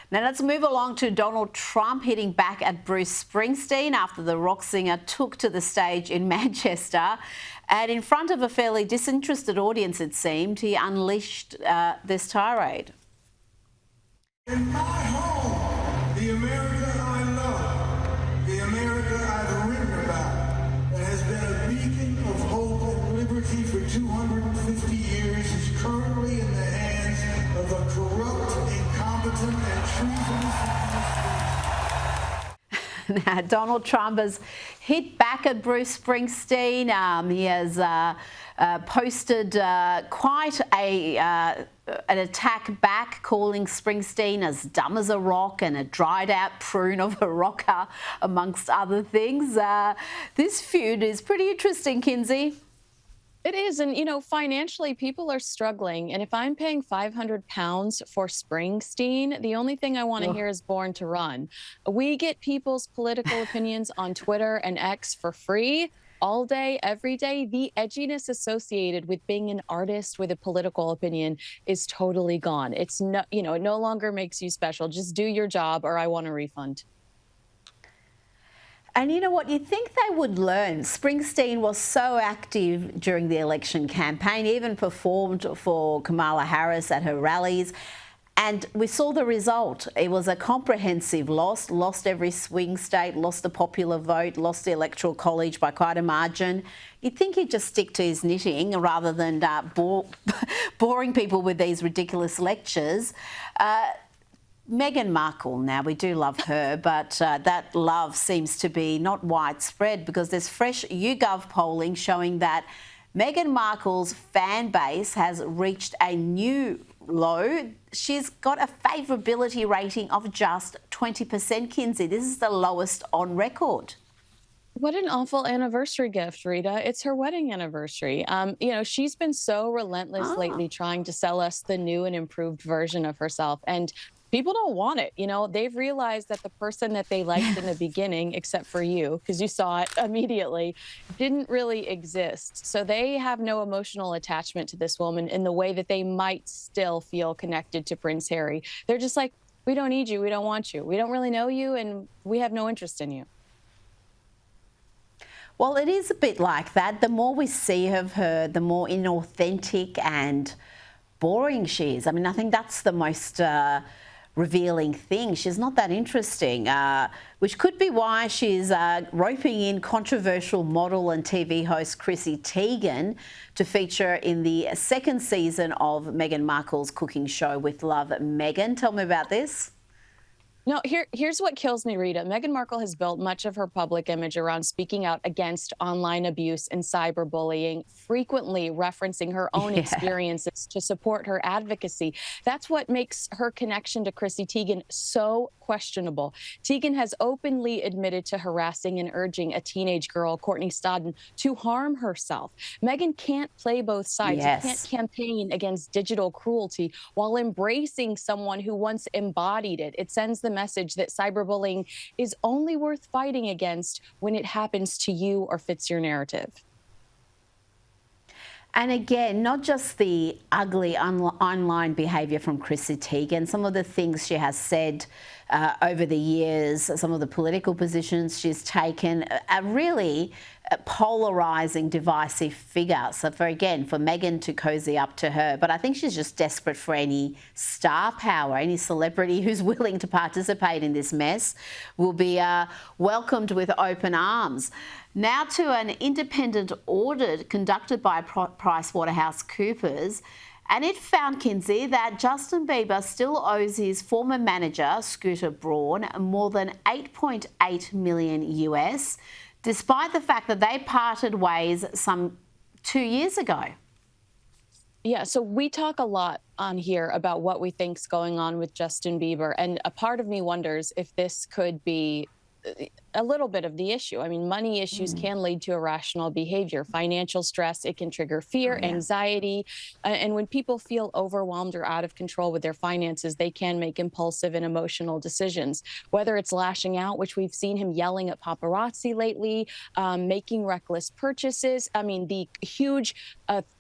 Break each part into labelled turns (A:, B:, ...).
A: Now let's move along to Donald Trump hitting back at Bruce Springsteen after the rock singer took to the stage in Manchester. And in front of a fairly disinterested audience, it seemed, he unleashed this tirade.
B: In my home, the America I love, the America I've written about, that has been a beacon of hope and liberty for 250 years, is currently in the hands of a corrupt, incompetent, and treasonous.
A: Now, Donald Trump has hit back at Bruce Springsteen. He has posted quite an attack back, calling Springsteen as dumb as a rock and a dried out prune of a rocker, amongst other things. This feud is pretty interesting, Kinsey.
C: It is. And, you know, financially, people are struggling. And if I'm paying £500 for Springsteen, the only thing I want to hear is Born to Run. We get people's political opinions on Twitter and X for free all day, every day. The edginess associated with being an artist with a political opinion is totally gone. It's no, you know, it no longer makes you special. Just do your job or I want a refund.
A: And you know what? You'd think they would learn. Springsteen was so active during the election campaign, even performed for Kamala Harris at her rallies. And we saw the result. It was a comprehensive loss, lost every swing state, lost the popular vote, lost the Electoral College by quite a margin. You'd think he'd just stick to his knitting rather than boring people with these ridiculous lectures. Meghan Markle, now we do love her, but that love seems to be not widespread because there's fresh YouGov polling showing that Meghan Markle's fan base has reached a new low. She's got a favourability rating of just 20%, Kinsey. This is the lowest on record.
C: What an awful anniversary gift, Rita. It's her wedding anniversary. You know, she's been so relentless lately trying to sell us the new and improved version of herself. And people don't want it. You know, they've realized that the person that they liked in the beginning, except for you, because you saw it immediately, didn't really exist. So they have no emotional attachment to this woman in the way that they might still feel connected to Prince Harry. They're just like, we don't need you. We don't want you. We don't really know you, and we have no interest in you.
A: Well, it is a bit like that. The more we see of her, the more inauthentic and boring she is. I mean, I think that's the most revealing thing. She's not that interesting, which could be why she's roping in controversial model and TV host Chrissy Teigen to feature in the second season of Meghan Markle's cooking show With Love, Meghan. Tell me about this.
C: No, here's what kills me, Rita. Meghan Markle has built much of her public image around speaking out against online abuse and cyberbullying, frequently referencing her own experiences to support her advocacy. That's what makes her connection to Chrissy Teigen so questionable. Teigen has openly admitted to harassing and urging a teenage girl, Courtney Stodden, to harm herself. Meghan can't play both sides. You can't campaign against digital cruelty while embracing someone who once embodied it. It sends the message that cyberbullying is only worth fighting against when it happens to you or fits your narrative.
A: And again, not just the ugly online behaviour from Chrissy Teigen, some of the things she has said over the years, some of the political positions she's taken, are really polarising, divisive figure. So for Meghan to cozy up to her. But I think she's just desperate for any star power, any celebrity who's willing to participate in this mess will be welcomed with open arms. Now to an independent audit conducted by PricewaterhouseCoopers, and it found, Kinsey, that Justin Bieber still owes his former manager, Scooter Braun, more than $8.8 million US, despite the fact that they parted ways some 2 years ago.
C: Yeah, so we talk a lot on here about what we think's going on with Justin Bieber, and a part of me wonders if this could be a little bit of the issue. I mean, money issues can lead to irrational behavior, financial stress. It can trigger fear, anxiety. And when people feel overwhelmed or out of control with their finances, they can make impulsive and emotional decisions, whether it's lashing out, which we've seen him yelling at paparazzi lately, making reckless purchases. I mean, the huge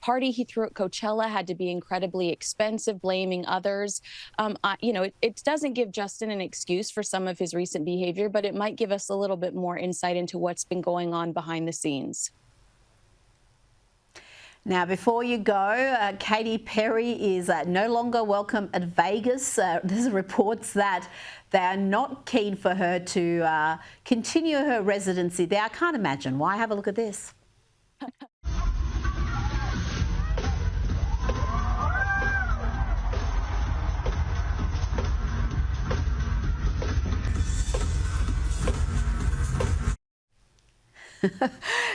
C: party he threw at Coachella had to be incredibly expensive, blaming others. You know, it doesn't give Justin an excuse for some of his recent behavior, but it might give us a little bit more insight into what's been going on behind the scenes.
A: Now, before you go, Katy Perry is no longer welcome at Vegas. There's reports that they are not keen for her to continue her residency there. I can't imagine why. Have a look at this.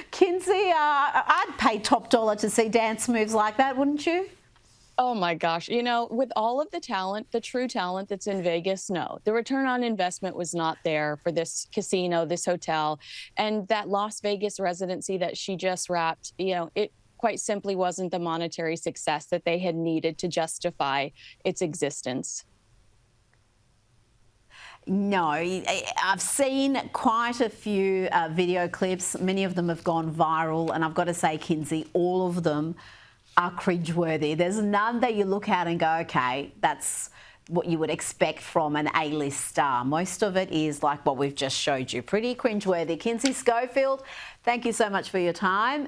A: Kinsey, I'd pay top dollar to see dance moves like that, wouldn't you?
C: Oh my gosh. You know, with all of the talent, the true talent that's in Vegas, no, the return on investment was not there for this casino, this hotel, and that Las Vegas residency that she just wrapped, you know, it quite simply wasn't the monetary success that they had needed to justify its existence.
A: No, I've seen quite a few video clips. Many of them have gone viral, and I've got to say, Kinsey, all of them are cringeworthy. There's none that you look at and go, okay, that's what you would expect from an A-list star. Most of it is like what we've just showed you. Pretty cringeworthy. Kinsey Schofield, thank you so much for your time.